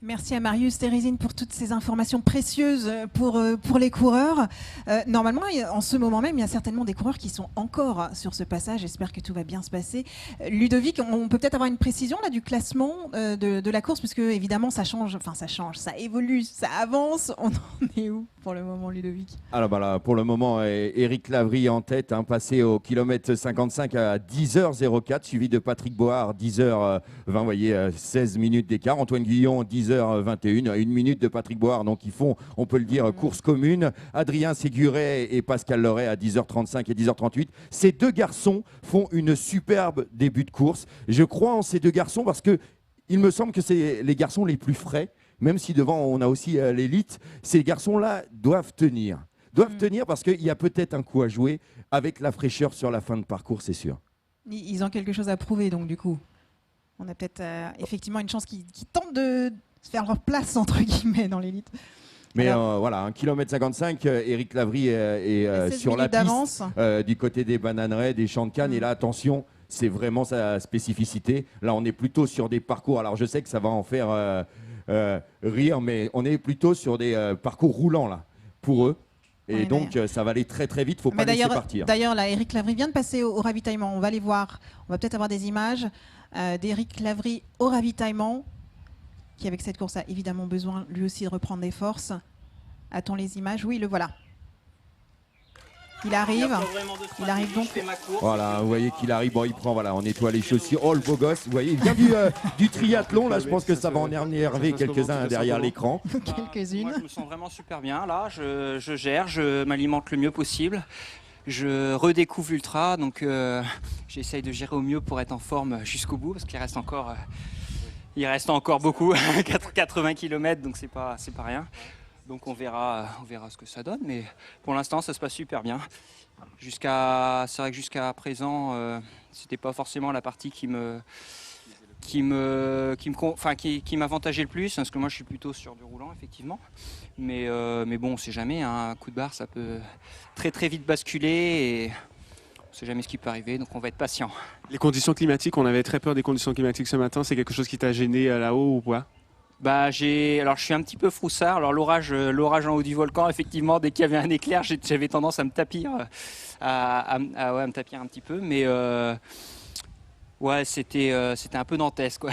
Merci à Marius Thérézine pour toutes ces informations précieuses pour les coureurs. Normalement, en ce moment même, il y a certainement des coureurs qui sont encore sur ce passage. J'espère que tout va bien se passer. Ludovic, on peut peut-être avoir une précision là, du classement de la course, puisque évidemment ça change, ça évolue, ça avance. On en est où pour le moment, Ludovic? Alors bah là, pour le moment, Éric Lavry en tête, passé au kilomètre 55 à 10h04, suivi de Patrick Bohard, 10h20, vous voyez, 16 minutes d'écart. Antoine Guillon, 10h21, une minute de Patrick Bohard. Donc ils font, on peut le dire, course commune. Adrien Séguret et Pascal Loret à 10h35 et 10h38. Ces deux garçons font une superbe début de course. Je crois en ces deux garçons parce que il me semble que c'est les garçons les plus frais. Même si devant on a aussi l'élite, ces garçons-là doivent tenir. Tenir parce qu'il y a peut-être un coup à jouer avec la fraîcheur sur la fin de parcours, c'est sûr. Ils ont quelque chose à prouver, donc du coup. On a peut-être effectivement une chance qu'ils tentent de se faire leur place, entre guillemets, dans l'élite. Mais voilà, 1 km 55, Éric Lavry est sur la piste du côté des bananeraies, des champs de Cannes. Et là, attention, c'est vraiment sa spécificité. Là, on est plutôt sur des parcours. Alors, je sais que ça va en faire rire, mais on est plutôt sur des parcours roulants là, pour eux. Et donc, ça va aller très très vite, il ne faut pas laisser partir. D'ailleurs, là, Éric Lavry vient de passer au ravitaillement. On va les voir. On va peut-être avoir des images d'Éric Lavry au ravitaillement, qui avec cette course a évidemment besoin lui aussi de reprendre des forces. A-t-on les images? Oui, le voilà. Il arrive donc. Voilà, vous voyez qu'il arrive, bon, il prend, voilà, on nettoie les chaussures. Oh, le beau gosse, vous voyez, il vient du triathlon, là, je pense que ça va en énerver quelques-uns derrière l'écran. Quelques-unes. Moi, je me sens vraiment super bien, là, je gère, je m'alimente le mieux possible. Je redécouvre l'ultra, donc j'essaye de gérer au mieux pour être en forme jusqu'au bout, parce qu'il reste encore beaucoup, 80 km, donc c'est pas rien. Donc on verra ce que ça donne, mais pour l'instant ça se passe super bien. C'est vrai que jusqu'à présent, c'était pas forcément la partie qui m'avantageait le plus, parce que moi je suis plutôt sur du roulant effectivement. Mais bon, on sait jamais, hein, un coup de barre ça peut très très vite basculer et on sait jamais ce qui peut arriver, donc on va être patient. Les conditions climatiques, on avait très peur des conditions climatiques ce matin, c'est quelque chose qui t'a gêné là-haut ou pas? Alors je suis un petit peu froussard. Alors l'orage en haut du volcan, effectivement, dès qu'il y avait un éclair, j'avais tendance à me tapir, me tapir un petit peu. Mais ouais, c'était un peu dantesque, quoi.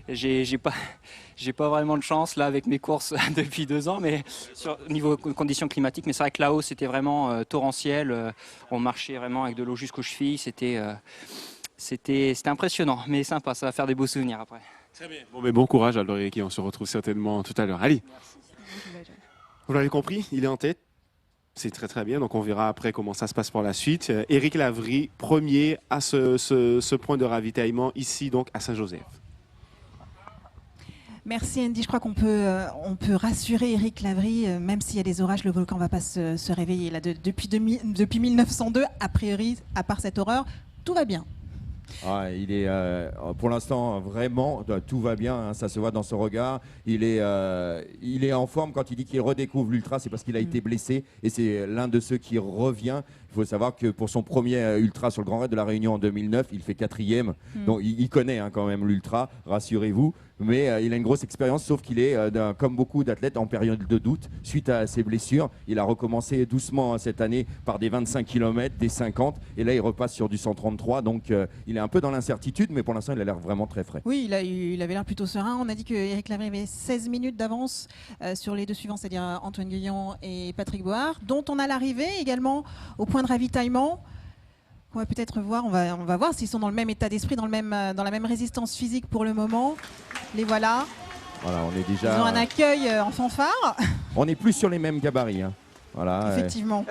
J'ai pas vraiment de chance là avec mes courses depuis 2 ans, mais au niveau conditions climatiques. Mais c'est vrai que là-haut, c'était vraiment torrentiel. On marchait vraiment avec de l'eau jusqu'aux chevilles. C'était impressionnant, mais sympa. Ça va faire des beaux souvenirs après. Très bien. Bon, mais bon courage à Loréki, on se retrouve certainement tout à l'heure. Allez. Vous l'avez compris, il est en tête. C'est très très bien, donc on verra après comment ça se passe pour la suite. Éric Lavry, premier à ce point de ravitaillement ici donc à Saint-Joseph. Merci Andy, je crois qu'on peut rassurer Éric Lavry, même s'il y a des orages, le volcan ne va pas se réveiller. Là, depuis 1902, a priori, à part cette horreur, tout va bien. Ah, il est pour l'instant vraiment tout va bien, hein, ça se voit dans son regard. Il est en forme. Quand il dit qu'il redécouvre l'ultra, c'est parce qu'il a été blessé et c'est l'un de ceux qui revient. Il faut savoir que pour son premier ultra sur le Grand Raid de la Réunion en 2009, il fait 4e. Donc il connaît quand même l'ultra, rassurez-vous. Mais il a une grosse expérience, sauf qu'il est, comme beaucoup d'athlètes, en période de doute suite à ses blessures. Il a recommencé doucement cette année par des 25 km, des 50. Et là, il repasse sur du 133. Donc il est un peu dans l'incertitude, mais pour l'instant, il a l'air vraiment très frais. Oui, il avait l'air plutôt serein. On a dit qu'Éric Lavry avait 16 minutes d'avance sur les deux suivants, c'est-à-dire Antoine Guillon et Patrick Bohard, dont on a l'arrivée également au point de ravitaillement. On va peut-être voir, on va voir s'ils sont dans le même état d'esprit, dans la même résistance physique pour le moment. Les voilà. Voilà, on est déjà. Ils ont un accueil en fanfare. On est plus sur les mêmes gabarits. Hein. Voilà. Effectivement.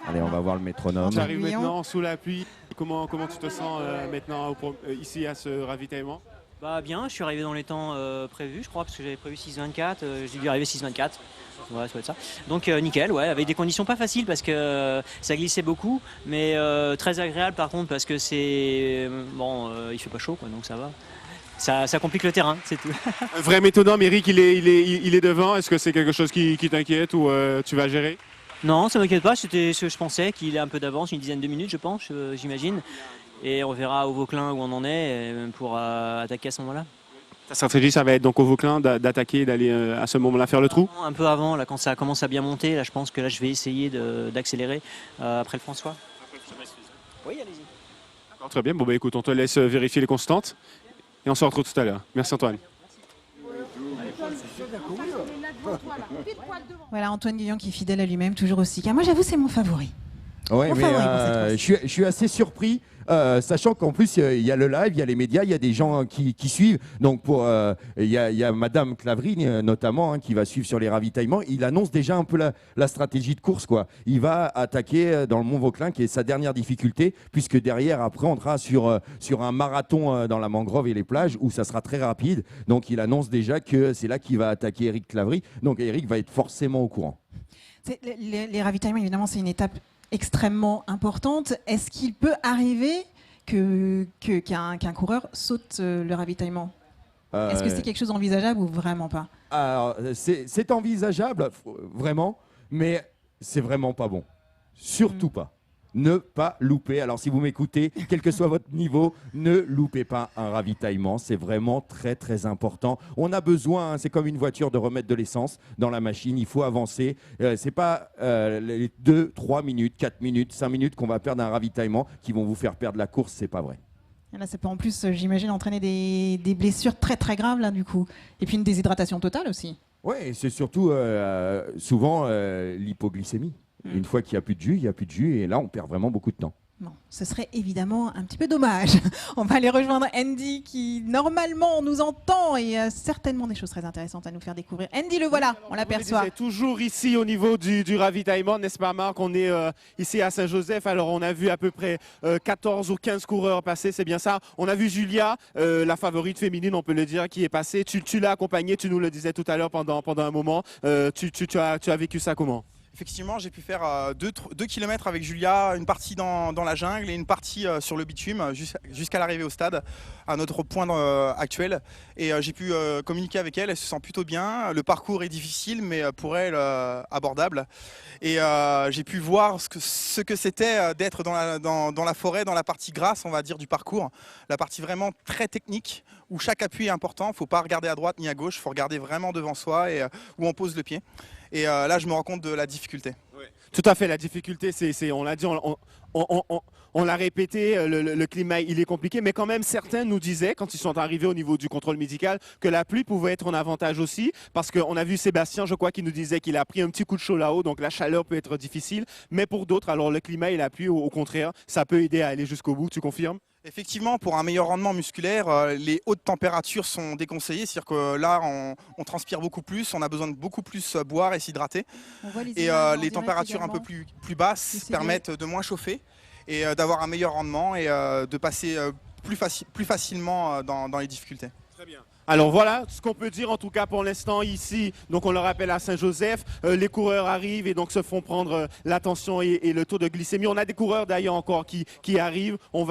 Allez, on va voir le métronome. Tu arrives maintenant sous la pluie. Comment tu te sens maintenant ici à ce ravitaillement? Bah bien, je suis arrivé dans les temps prévus, je crois, parce que j'avais prévu 6h24, j'ai dû arriver 6h24. Ouais, ça doit être ça. Donc nickel, ouais, avec des conditions pas faciles parce que ça glissait beaucoup, mais très agréable par contre parce que c'est il fait pas chaud quoi, donc ça va. Ça complique le terrain, c'est tout. Un vrai métronome, Eric, il est devant. Est-ce que c'est quelque chose qui t'inquiète ou tu vas gérer? Non, ça m'inquiète pas. C'était ce que je pensais, qu'il ait un peu d'avance, une dizaine de minutes, je pense, j'imagine. Et on verra au Vauclin où on en est pour attaquer à ce moment-là. Ta stratégie, ça va être donc au Vauclin d'attaquer, d'aller à ce moment-là faire le trou? Un peu avant, là, quand ça commence à bien monter, là, je pense que là, je vais essayer d'accélérer après le François. Oui, allez-y. D'accord, très bien. Bon, bah, écoute, on te laisse vérifier les constantes et on se retrouve tout à l'heure. Merci Antoine. Voilà, Antoine Guyon qui est fidèle à lui-même, toujours aussi calme. Moi, j'avoue, c'est mon favori. Ouais, Mon mais favori pour cette course. je suis assez surpris, sachant qu'en plus, il y a le live, il y a les médias, il y a des gens qui suivent. Donc, il y a Madame Clavry, notamment, hein, qui va suivre sur les ravitaillements. Il annonce déjà un peu la stratégie de course, quoi. Il va attaquer dans le Mont-Vauclin, qui est sa dernière difficulté, puisque derrière, après, on sera sur un marathon dans la mangrove et les plages, où ça sera très rapide. Donc, il annonce déjà que c'est là qu'il va attaquer Eric Clavry. Donc, Eric va être forcément au courant. Les ravitaillements, évidemment, c'est une étape extrêmement importante. Est-ce qu'il peut arriver qu'un coureur saute le ravitaillement? Est-ce que c'est quelque chose d'envisageable ou vraiment pas? Alors, c'est envisageable, vraiment, mais c'est vraiment pas bon. Surtout pas. Ne pas louper. Alors, si vous m'écoutez, quel que soit votre niveau, ne loupez pas un ravitaillement. C'est vraiment très, très important. On a besoin, hein, c'est comme une voiture, de remettre de l'essence dans la machine. Il faut avancer. C'est pas les 2, 3 minutes, 4 minutes, 5 minutes qu'on va perdre un ravitaillement qui vont vous faire perdre la course. C'est pas vrai. Là, ça peut en plus, j'imagine, entraîner des blessures très, très graves, là, du coup. Et puis une déshydratation totale aussi. Oui, c'est surtout souvent l'hypoglycémie. Une fois qu'il n'y a plus de jus, il n'y a plus de jus. Et là, on perd vraiment beaucoup de temps. Bon, ce serait évidemment un petit peu dommage. On va aller rejoindre Andy qui, normalement, nous entend et a certainement des choses très intéressantes à nous faire découvrir. Andy, le voilà, on l'aperçoit. C'est toujours ici au niveau du ravitaillement, n'est-ce pas Marc? On est ici à Saint-Joseph. Alors, on a vu à peu près 14 ou 15 coureurs passer, c'est bien ça. On a vu Julia, la favorite féminine, on peut le dire, qui est passée. Tu l'as accompagnée, tu nous le disais tout à l'heure pendant un moment. Tu as vécu ça comment? Effectivement, j'ai pu faire 2 kilomètres avec Julia, une partie dans la jungle et une partie sur le bitume jusqu'à l'arrivée au stade, à notre point actuel. Et j'ai pu communiquer avec elle, elle se sent plutôt bien. Le parcours est difficile, mais pour elle, abordable. Et j'ai pu voir ce que c'était d'être dans la forêt, dans la partie grasse, on va dire, du parcours. La partie vraiment très technique, où chaque appui est important. Il ne faut pas regarder à droite ni à gauche, il faut regarder vraiment devant soi et où on pose le pied. Et là, je me rends compte de la difficulté. Oui. Tout à fait, la difficulté, on l'a dit, on l'a répété, le climat, il est compliqué, mais quand même, certains nous disaient, quand ils sont arrivés au niveau du contrôle médical, que la pluie pouvait être un avantage aussi, parce qu'on a vu Sébastien, je crois, qui nous disait qu'il a pris un petit coup de chaud là-haut, donc la chaleur peut être difficile, mais pour d'autres, alors le climat et la pluie, au contraire, ça peut aider à aller jusqu'au bout, tu confirmes? Effectivement, pour un meilleur rendement musculaire, les hautes températures sont déconseillées. C'est-à-dire que là, on transpire beaucoup plus, on a besoin de beaucoup plus boire et s'hydrater. Et les températures un peu plus basses permettent de moins chauffer et d'avoir un meilleur rendement et de passer plus facilement dans les difficultés. Très bien. Alors voilà ce qu'on peut dire en tout cas pour l'instant ici. Donc on le rappelle à Saint-Joseph, les coureurs arrivent et donc se font prendre l'attention et le taux de glycémie. On a des coureurs d'ailleurs encore qui arrivent. On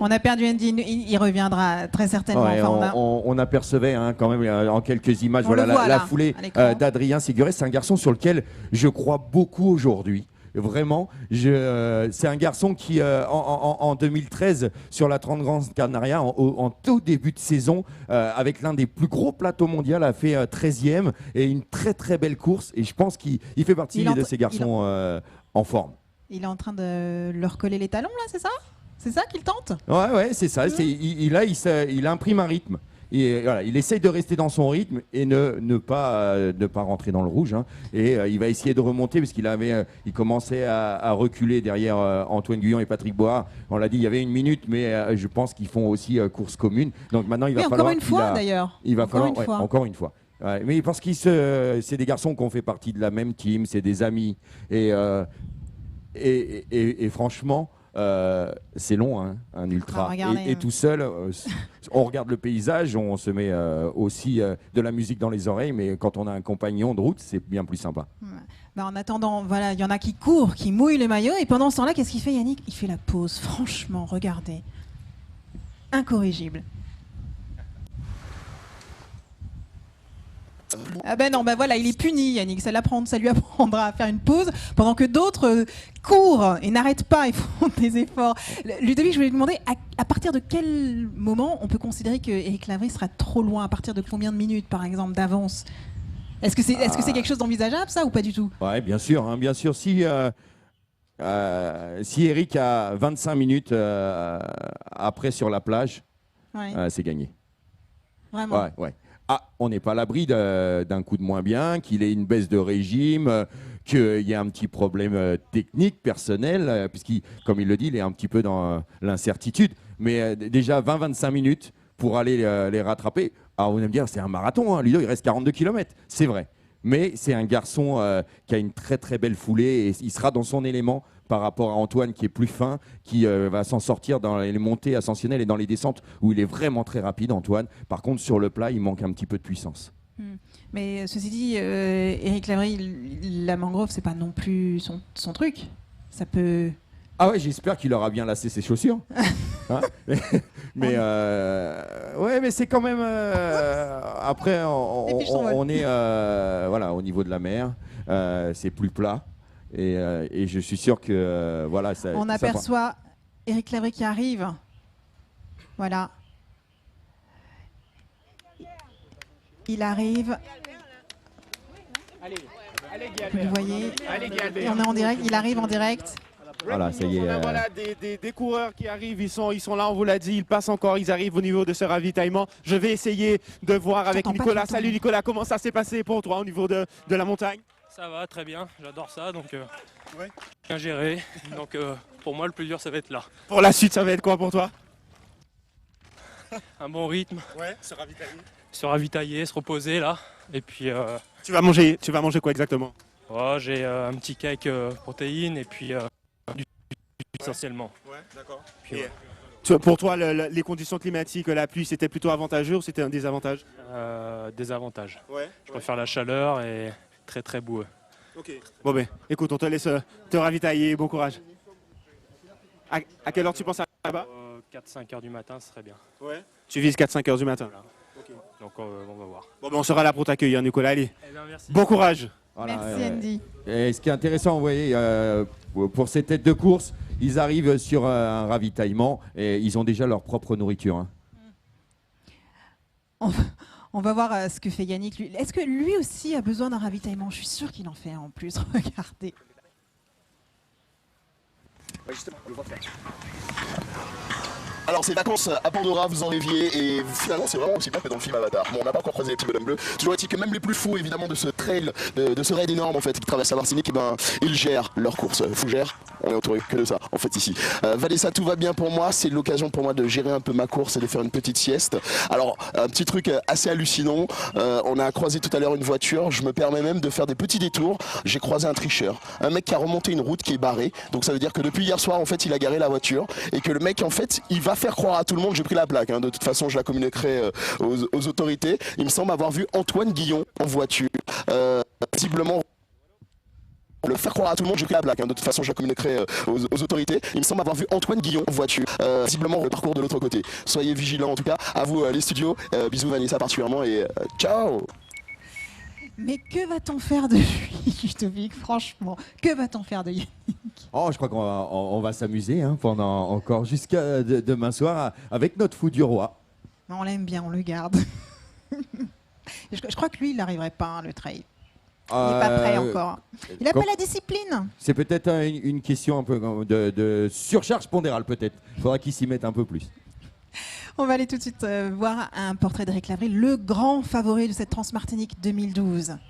a perdu Andy, il reviendra très certainement. Ouais, on apercevait quand même en quelques images la foulée d'Adrien Séguret. C'est un garçon sur lequel je crois beaucoup aujourd'hui. Vraiment, c'est un garçon qui, en 2013, sur la 30 Grandes Canaria, en tout début de saison, avec l'un des plus gros plateaux mondiaux, a fait 13e et une très très belle course. Et je pense qu'il fait partie de ces garçons en forme. Il est en train de leur coller les talons, là, c'est ça? C'est ça qu'il tente? Ouais, c'est ça. Il imprime un rythme. Et voilà, il essaye de rester dans son rythme et ne pas rentrer dans le rouge. Hein. Et il va essayer de remonter parce il commençait à reculer derrière Antoine Guyon et Patrick Bohard. On l'a dit, il y avait une minute, mais je pense qu'ils font aussi course commune. Donc maintenant, il va falloir. Encore une fois, d'ailleurs. Encore une fois. Ouais, mais parce que c'est des garçons qui ont fait partie de la même team, c'est des amis. Et franchement. C'est long, hein, un ultra. Et tout seul, on regarde le paysage, on se met aussi de la musique dans les oreilles, mais quand on a un compagnon de route, c'est bien plus sympa. En attendant, voilà, il y en a qui courent, qui mouillent les maillots, et pendant ce temps-là, qu'est-ce qu'il fait, Yannick? Il fait la pause. Franchement, regardez, incorrigible. Ah ben non, ben voilà, il est puni, Yannick. Ça lui apprendra à faire une pause pendant que d'autres courent et n'arrêtent pas et font des efforts. Ludovic, je voulais te demander à partir de quel moment on peut considérer que Éric Lavry sera trop loin? À partir de combien de minutes, par exemple, d'avance? Est-ce que c'est quelque chose d'envisageable, ça, ou pas du tout? Ouais, bien sûr, hein, bien sûr. Si Éric a 25 minutes après sur la plage, Ouais. c'est gagné. Vraiment. Ouais, ouais. Ah, on n'est pas à l'abri d'un coup de moins bien, qu'il ait une baisse de régime, qu'il y ait un petit problème technique, personnel, puisqu'il, comme il le dit, il est un petit peu dans l'incertitude. Mais déjà 20-25 minutes pour aller les rattraper. Alors vous allez me dire, c'est un marathon, hein. Ludo, il reste 42 km, c'est vrai. Mais c'est un garçon qui a une très très belle foulée et il sera dans son élément par rapport à Antoine qui est plus fin, qui va s'en sortir dans les montées ascensionnelles et dans les descentes où il est vraiment très rapide, Antoine. Par contre, sur le plat, il manque un petit peu de puissance. Mais ceci dit, Éric Lavry, la mangrove, c'est pas non plus son truc. Ça peut... Ah ouais, j'espère qu'il aura bien lassé ses chaussures. Hein, mais ouais, mais c'est quand même... après, on est voilà, au niveau de la mer. C'est plus plat. Et je suis sûr que voilà, ça. On aperçoit Éric Lavry qui arrive. Voilà. Il arrive. Vous voyez. Et on est en direct. Il arrive en direct. Voilà, ça y est. On a, voilà, des coureurs qui arrivent, ils sont là, on vous l'a dit, ils passent encore, ils arrivent au niveau de ce ravitaillement. Je vais essayer de voir avec Nicolas. Salut Nicolas, comment ça s'est passé pour toi au niveau de la montagne? Ça va, très bien, j'adore ça, donc bien géré. Donc pour moi, le plus dur, ça va être là. Pour la suite, ça va être quoi pour toi? Un bon rythme. Ouais, se ravitailler. Se ravitailler, se reposer là. Et puis tu vas manger quoi exactement? oh, j'ai un petit cake protéines et puis du essentiellement. Ouais, d'accord. Puis, pour toi, les conditions climatiques, la pluie, c'était plutôt avantageux ou c'était un désavantage? des avantages. Ouais. Je préfère la chaleur et très très boueux. Ok. Bon ben, écoute, on te laisse te ravitailler, bon courage. À quelle heure tu penses à là-bas? 4-5 heures du matin, ce serait bien. Ouais. Tu vises 4-5 heures du matin. Voilà. Okay. Donc on va voir. Bon ben, on sera là pour t'accueillir, Nicolas. Allez. Eh bien, merci. Bon courage. Voilà, Merci Andy. Et ce qui est intéressant, vous voyez, pour ces têtes de course, ils arrivent sur un ravitaillement et ils ont déjà leur propre nourriture. Hein. On va voir ce que fait Yannick. Est-ce que lui aussi a besoin d'un ravitaillement? Je suis sûre qu'il en fait en plus. Regardez. Ouais, justement, on le voit faire. Alors ces vacances à Pandora, vous en rêviez et finalement c'est vraiment aussi pas que dans le film Avatar. Bon, on n'a pas encore croisé les petits bonhommes bleus. Toujours est-il que même les plus fous évidemment de ce trail, de ce raid énorme en fait qui traverse la Martinique, et ben ils gèrent leur course. Fougère, on est entouré que de ça en fait ici. Vanessa, tout va bien pour moi. C'est l'occasion pour moi de gérer un peu ma course et de faire une petite sieste. Alors un petit truc assez hallucinant. On a croisé tout à l'heure une voiture. Je me permets même de faire des petits détours. J'ai croisé un tricheur, un mec qui a remonté une route qui est barrée. Donc ça veut dire que depuis hier soir en fait il a garé la voiture et que le mec en fait il va faire croire à tout le monde, j'ai pris la plaque, hein. De toute façon je la communiquerai aux autorités. Il me semble avoir vu Antoine Guillon en voiture, visiblement le faire croire à tout le monde, j'ai pris la plaque, hein. De toute façon je la communiquerai aux autorités. Il me semble avoir vu Antoine Guillon en voiture, visiblement le parcours de l'autre côté. Soyez vigilants en tout cas, à vous les studios, bisous Vanessa particulièrement et ciao. Mais que va-t-on faire de lui, Ludovic? Franchement, que va-t-on faire de lui? Oh, je crois qu'on va s'amuser hein, pendant encore jusqu'à demain soir avec notre fou du roi. On l'aime bien, on le garde. Je crois que lui, il n'arriverait pas, hein, le trail. Il n'est pas prêt encore. Il n'a pas la discipline. C'est peut-être une question un peu de surcharge pondérale, peut-être. Il faudra qu'il s'y mette un peu plus. On va aller tout de suite voir un portrait d'Éric Lavry, le grand favori de cette Transmartinique 2012.